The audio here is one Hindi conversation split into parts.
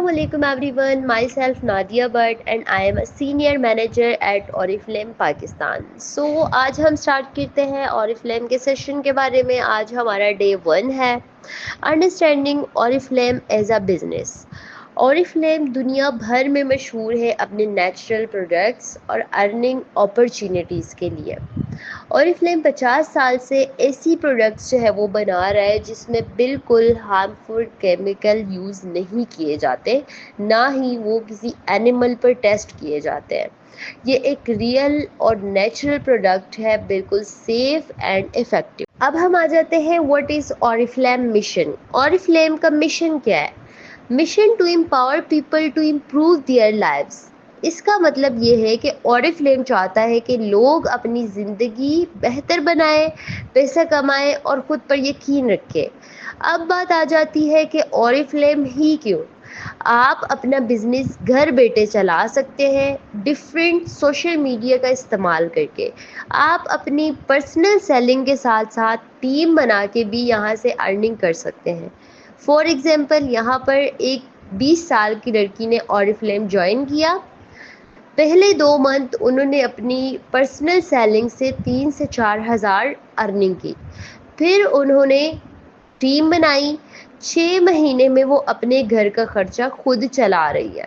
Assalamualaikum everyone, myself Nadia Bhatt and I am a senior manager at Oriflame Pakistan. So आज हम स्टार्ट करते हैं Oriflame के सेशन के बारे में। आज हमारा डे 1 है understanding Oriflame as a business. Oriflame दुनिया भर में मशहूर है अपने नेचुरल प्रोडक्ट्स और अर्निंग अपॉर्चुनिटीज़ के लिए। Oriflame 50 साल से ऐसी प्रोडक्ट्स जो है वो बना रहा है जिसमें बिल्कुल हार्मफुल केमिकल यूज़ नहीं किए जाते, ना ही वो किसी एनिमल पर टेस्ट किए जाते हैं। ये एक रियल और नेचुरल प्रोडक्ट है, बिल्कुल सेफ एंड इफ़ेक्टिव। अब हम आ जाते हैं व्हाट इज़ Oriflame मिशन। Oriflame का मिशन क्या है? Mission to empower people to improve their lives. इसका मतलब ये है कि Oriflame चाहता है कि लोग अपनी ज़िंदगी बेहतर बनाएं, पैसा कमाएं और ख़ुद पर यकीन रखें। अब बात आ जाती है कि Oriflame ही क्यों? आप अपना बिजनेस घर बैठे चला सकते हैं डिफरेंट सोशल मीडिया का इस्तेमाल करके। आप अपनी पर्सनल सेलिंग के साथ साथ टीम बना के भी यहाँ से अर्निंग कर सकते हैं। फॉर एग्जांपल यहाँ पर एक 20 साल की लड़की ने Oriflame ज्वाइन किया। पहले 2 मंथ उन्होंने अपनी पर्सनल सेलिंग से 3 से 4 हज़ार अर्निंग की। फिर उन्होंने टीम बनाई। 6 महीने में वो अपने घर का खर्चा खुद चला रही है।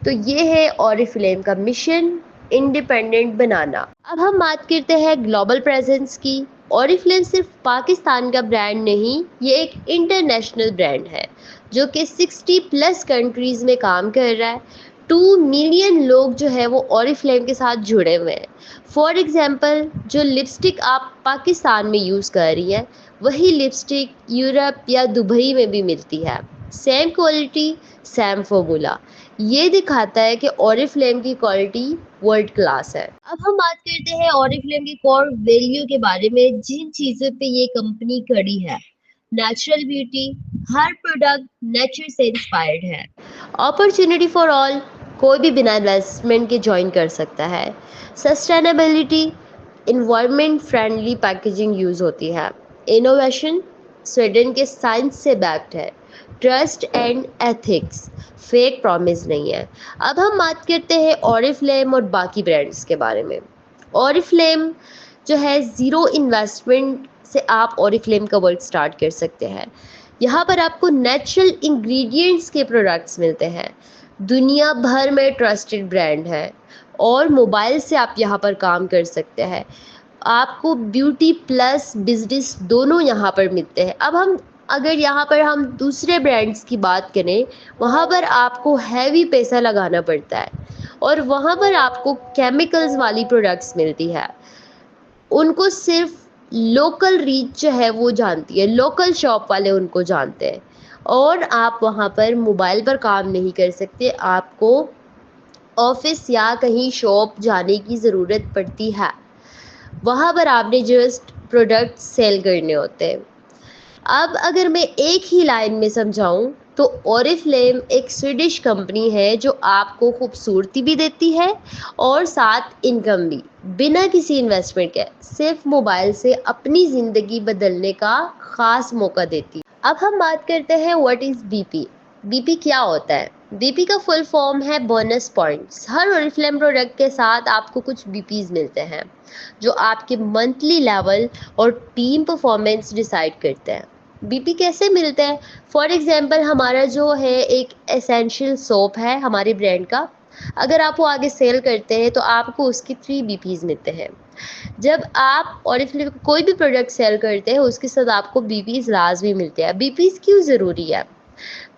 तो ये है Oriflame का मिशन, इंडिपेंडेंट बनाना। अब हम बात करते हैं ग्लोबल प्रेजेंस की। Oriflame सिर्फ पाकिस्तान का ब्रांड नहीं, ये एक इंटरनेशनल ब्रांड है जो कि 60+ कंट्रीज़ में काम कर रहा है। 2 मिलियन लोग जो है वो Oriflame के साथ जुड़े हुए हैं। फॉर एग्जांपल जो लिपस्टिक आप पाकिस्तान में यूज़ कर रही हैं, वही लिपस्टिक यूरोप या दुबई में भी मिलती है। Same quality, same formula. ये दिखाता है कि Oriflame की क्वालिटी वर्ल्ड क्लास है। अब हम बात करते हैं Oriflame की कोर वैल्यू के बारे में, जिन चीज़ों पे ये कंपनी खड़ी है। नेचुरल ब्यूटी, हर प्रोडक्ट नेचर से इंस्पायर्ड है। अपॉर्चुनिटी फॉर ऑल, कोई भी बिना इन्वेस्टमेंट के ज्वाइन कर सकता है। Sustainability, environment friendly packaging use होती है। इनोवेशन, स्वीडन के साइंस से बैक्ड है। Trust and ethics, fake promise नहीं है। अब हम बात करते हैं Oriflame और बाकी ब्रांड्स के बारे में। Oriflame जो है ज़ीरो इन्वेस्टमेंट से आप Oriflame का वर्क स्टार्ट कर सकते हैं। यहाँ पर आपको नेचुरल इंग्रेडिएंट्स के प्रोडक्ट्स मिलते हैं। दुनिया भर में ट्रस्टेड ब्रांड है और मोबाइल से आप यहाँ पर काम कर सकते हैं। आपको ब्यूटी प्लस बिजनेस दोनों यहाँ पर मिलते हैं। अब हम अगर यहाँ पर हम दूसरे ब्रांड्स की बात करें, वहाँ पर आपको हैवी पैसा लगाना पड़ता है और वहाँ पर आपको केमिकल्स वाली प्रोडक्ट्स मिलती है। उनको सिर्फ लोकल रीच जो है वो जानती है, लोकल शॉप वाले उनको जानते हैं और आप वहाँ पर मोबाइल पर काम नहीं कर सकते। आपको ऑफिस या कहीं शॉप जाने की ज़रूरत पड़ती है। वहाँ पर आपने जस्ट प्रोडक्ट सेल करने होते हैं। अब अगर मैं एक ही लाइन में समझाऊं तो Oriflame एक स्वीडिश कंपनी है जो आपको खूबसूरती भी देती है और साथ इनकम भी, बिना किसी इन्वेस्टमेंट के सिर्फ मोबाइल से अपनी ज़िंदगी बदलने का ख़ास मौका देती है। अब हम बात करते हैं व्हाट इज़ BP। BP क्या होता है? BP का फुल फॉर्म है बोनस पॉइंट्स। हर Oriflame प्रोडक्ट के साथ आपको कुछ BPs मिलते हैं जो आपके मंथली लेवल और टीम परफॉर्मेंस डिसाइड करते हैं। BP कैसे मिलते हैं? फॉर एग्जांपल हमारा जो है एक एसेंशियल सोप है हमारे ब्रांड का, अगर आप वो आगे सेल करते हैं तो आपको उसकी 3 BPs मिलते हैं। जब आप Oriflame कोई भी प्रोडक्ट सेल करते हैं उसके साथ आपको BPs लाजमी मिलते हैं। BPs क्यों ज़रूरी है?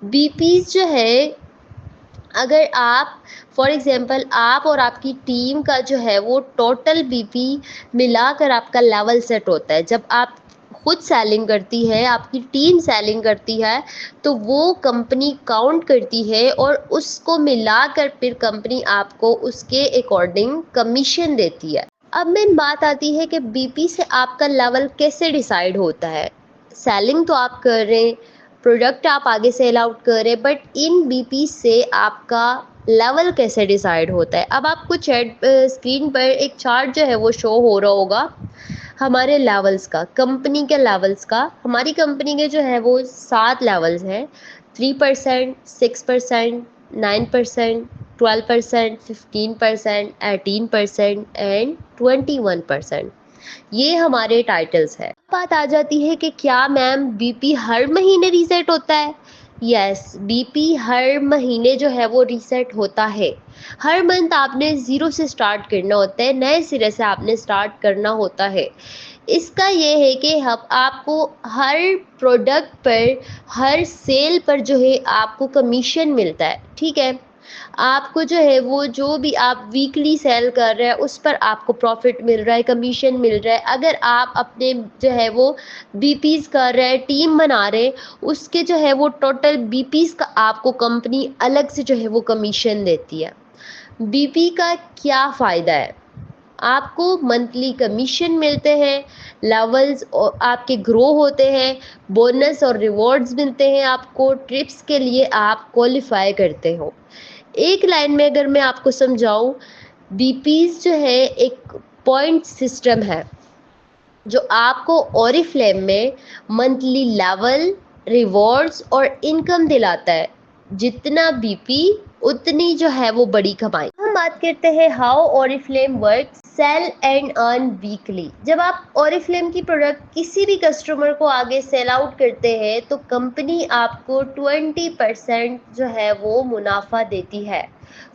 BPs जो है, अगर आप फॉर एग्जांपल आप और आपकी टीम का जो है वो टोटल BP मिलाकर आपका लेवल सेट होता है। जब आप खुद सेलिंग करती है, आपकी टीम सेलिंग करती है, तो वो कंपनी काउंट करती है और उसको मिलाकर फिर कंपनी आपको उसके अकॉर्डिंग कमीशन देती है। अब मेन बात आती है कि BP से आपका लेवल कैसे डिसाइड होता है। सेलिंग तो आप कर रहे हैं, प्रोडक्ट आप आगे सेल आउट कर रहे हैं, बट इन BP से आपका लेवल कैसे डिसाइड होता है? अब आपको स्क्रीन पर एक चार्ट जो है वो शो हो रहा होगा हमारे लेवल्स का, कंपनी के लेवल्स का। हमारी कंपनी के जो है वो 7 लेवल्स हैं। 3%, 6%, 9%, 12%, 15%, 18% एंड 21%। ये हमारे टाइटल्स है। बात आ जाती है कि क्या मैम बीपी हर महीने रीसेट होता है? यस, बीपी हर महीने जो है वो रीसेट होता है। हर मंथ आपने ज़ीरो से स्टार्ट करना होता है, नए सिरे से आपने स्टार्ट करना होता है। इसका ये है कि हम आपको हर प्रोडक्ट पर, हर सेल पर जो है आपको कमीशन मिलता है, ठीक है? आपको जो है वो जो भी आप वीकली सेल कर रहे हैं उस पर आपको प्रॉफिट मिल रहा है, कमीशन मिल रहा है। अगर आप अपने जो है वो बीपीज़ कर रहे हैं, टीम बना रहे हैं, उसके जो है वो टोटल बीपीज़ का आपको कंपनी अलग से जो है वो कमीशन देती है। बीपी का क्या फ़ायदा है? आपको मंथली कमीशन मिलते हैं, लेवल्स आपके ग्रो होते हैं, बोनस और रिवॉर्ड्स मिलते हैं आपको, ट्रिप्स के लिए आप क्वालिफाई करते हो। एक लाइन में अगर मैं आपको समझाऊं, बीपीज जो है एक पॉइंट सिस्टम है जो आपको ऑरिफ्लेम में मंथली लेवल, रिवॉर्ड्स और इनकम दिलाता है। जितना बीपी उतनी जो है वो बड़ी कमाई। हम बात करते हैं how Oriflame work, sell and earn weekly. जब आप ऑरिफ्लेम की प्रोडक्ट किसी भी कस्टमर को आगे सेल आउट करते हैं तो कंपनी आपको 20% जो है वो मुनाफा देती है।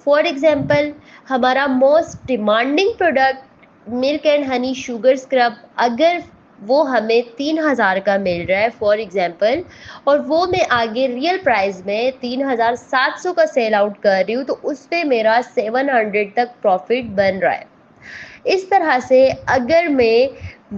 फॉर एग्जाम्पल, हमारा most demanding product milk and honey sugar scrub, अगर वो हमें 3000 का मिल रहा है फॉर एग्जांपल, और वो मैं आगे रियल प्राइस में 3700 का सेल आउट कर रही हूँ, तो उस पर मेरा 700 तक प्रॉफिट बन रहा है। इस तरह से अगर मैं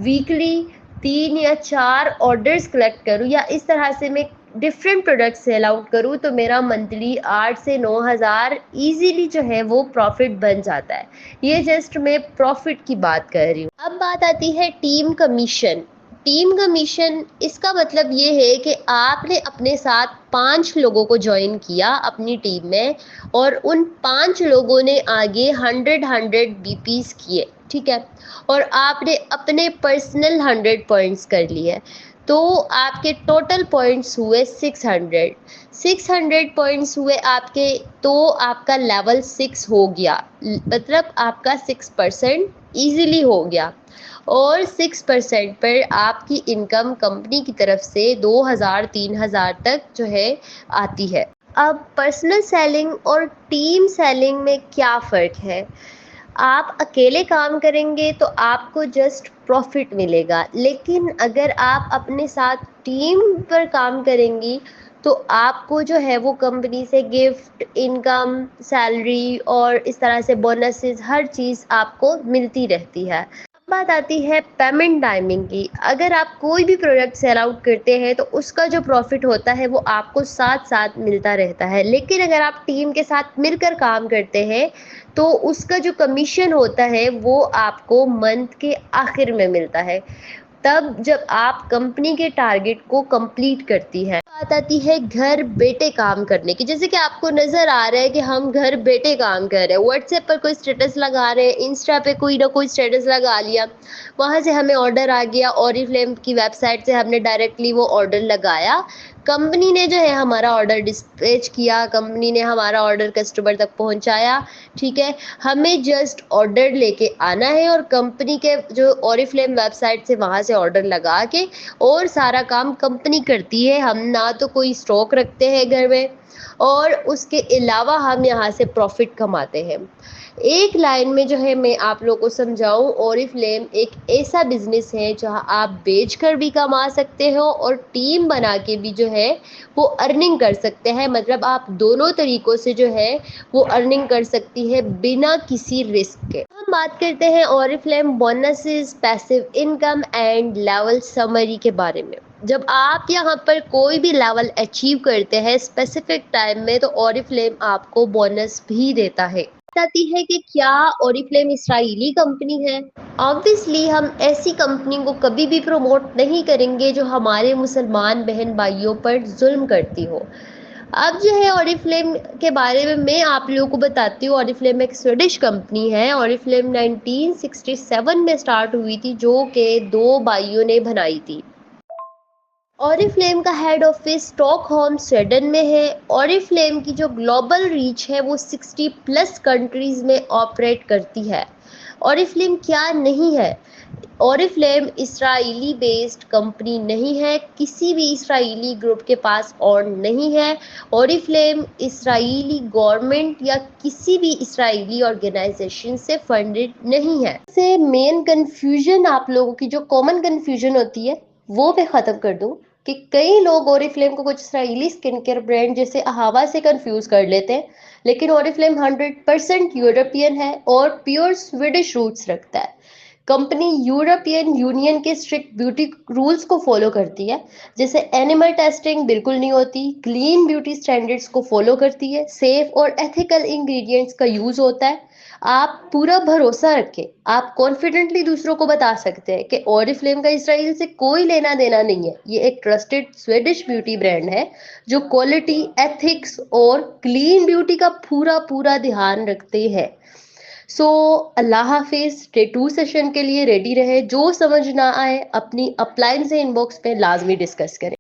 वीकली 3 या 4 ऑर्डर्स कलेक्ट करूँ या इस तरह से मैं डिफरेंट प्रोडक्ट सेल आउट करूँ तो मेरा मंथली 8 से 9,000 ईजीली जो है वो प्रॉफिट बन जाता है। ये जस्ट मैं प्रॉफिट की बात कर रही हूँ। अब बात आती है टीम कमीशन। टीम कमीशन, इसका मतलब ये है कि आपने अपने साथ 5 लोगों को ज्वाइन किया अपनी टीम में और उन 5 लोगों ने आगे 100 बीपीस किए, ठीक है? और आपने अपने पर्सनल 100 पॉइंट्स कर लिए, तो आपके टोटल पॉइंट्स हुए 600। 600 पॉइंट्स हुए आपके, तो आपका लेवल 6 हो गया, मतलब आपका 6% ईजिली हो गया। और 6% पर आपकी इनकम कंपनी की तरफ से 2000-3000 तक जो है आती है। अब पर्सनल सेलिंग और टीम सेलिंग में क्या फ़र्क है? आप अकेले काम करेंगे तो आपको जस्ट प्रॉफिट मिलेगा, लेकिन अगर आप अपने साथ टीम पर काम करेंगी तो आपको जो है वो कंपनी से गिफ्ट, इनकम, सैलरी और इस तरह से बोनसेस, हर चीज़ आपको मिलती रहती है। बात आती है पेमेंट टाइमिंग की। अगर आप कोई भी प्रोडक्ट सेल आउट करते हैं तो उसका जो प्रॉफिट होता है वो आपको साथ साथ मिलता रहता है, लेकिन अगर आप टीम के साथ मिलकर काम करते हैं तो उसका जो कमीशन होता है वो आपको मंथ के आखिर में मिलता है, तब जब आप कंपनी के टारगेट को कंप्लीट करती है। बात आती है घर बैठे काम करने की। जैसे कि आपको नज़र आ रहा है कि हम घर बैठे काम कर रहे हैं, व्हाट्सएप पर कोई स्टेटस लगा रहे हैं, इंस्टा पे कोई ना कोई स्टेटस लगा लिया, वहाँ से हमें ऑर्डर आ गया, ऑरिफ्लेम की वेबसाइट से हमने डायरेक्टली वो ऑर्डर लगाया, कंपनी ने जो है हमारा ऑर्डर डिस्पैच किया, कंपनी ने हमारा ऑर्डर कस्टमर तक पहुंचाया, ठीक है? हमें जस्ट ऑर्डर लेके आना है और कंपनी के जो ऑरिफ्लेम वेबसाइट से वहाँ से ऑर्डर लगा के, और सारा काम कंपनी करती है। हम ना तो कोई स्टॉक रखते हैं घर में, और उसके अलावा हम यहाँ से प्रॉफिट कमाते हैं। एक लाइन में जो है मैं आप लोगों को समझाऊं, ऑरिफ्लेम एक ऐसा बिजनेस है जहां आप बेचकर भी कमा सकते हो और टीम बना के भी जो है वो अर्निंग कर सकते हैं। मतलब आप दोनों तरीकों से जो है वो अर्निंग कर सकती है बिना किसी रिस्क के। हम बात करते हैं Oriflame bonuses, passive income and level summary के बारे में। जब आप यहाँ पर कोई भी लेवल अचीव करते हैं स्पेसिफिक टाइम में तो ऑरिफ्लेम आपको बोनस भी देता है। आती है कि क्या ऑरिफ्लेम इसराइली कंपनी है? ऑब्वियसली हम ऐसी कंपनी को कभी भी प्रमोट नहीं करेंगे जो हमारे मुसलमान बहन भाइयों पर जुल्म करती हो। अब जो है ऑरिफ्लेम के बारे में मैं आप लोगों को बताती हूँ। ऑरिफ्लेम एक स्वीडिश कंपनी है। ऑरिफ्लेम 1967 में स्टार्ट हुई थी, जो कि दो भाइयों ने बनाई थी। ऑरिफ्लेम का हेड ऑफिस स्टॉकहोम स्वीडन में है। ऑरिफ्लेम की जो ग्लोबल रीच है वो 60 प्लस कंट्रीज में ऑपरेट करती है। ऑरिफ्लेम क्या नहीं है? ऑरिफ्लेम इसराइली बेस्ड कंपनी नहीं है, किसी भी इसराइली ग्रुप के पास ऑन नहीं है। ऑरिफ्लेम इसराइली गवर्नमेंट या किसी भी इसराइली ऑर्गेनाइजेशन से फंडेड नहीं है। से मेन कंफ्यूजन, आप लोगों की जो कॉमन कंफ्यूजन होती है वो मैं खत्म कर दूं कि कई लोग ओरिफ्लेम को कुछ इसराइली स्किन केयर ब्रांड जैसे अहावा से कंफ्यूज कर लेते हैं, लेकिन ओरिफ्लेम 100% यूरोपियन है और प्योर स्वीडिश रूट्स रखता है। कंपनी यूरोपियन यूनियन के स्ट्रिक्ट ब्यूटी रूल्स को फॉलो करती है, जैसे एनिमल टेस्टिंग बिल्कुल नहीं होती, क्लीन ब्यूटी स्टैंडर्ड्स को फॉलो करती है, सेफ और एथिकल इंग्रेडिएंट्स का यूज होता है। आप पूरा भरोसा रखें, आप कॉन्फिडेंटली दूसरों को बता सकते हैं कि ऑरिफ्लेम का इसराइल से कोई लेना देना नहीं है। ये एक ट्रस्टेड स्वीडिश ब्यूटी ब्रांड है जो क्वालिटी, एथिक्स और क्लीन ब्यूटी का पूरा पूरा ध्यान रखते हैं। सो अल्लाह हाफिज। डे 2 सेशन के लिए रेडी रहे। जो समझ ना आए अपनी अपलाइन से इनबॉक्स पे लाजमी डिस्कस करें।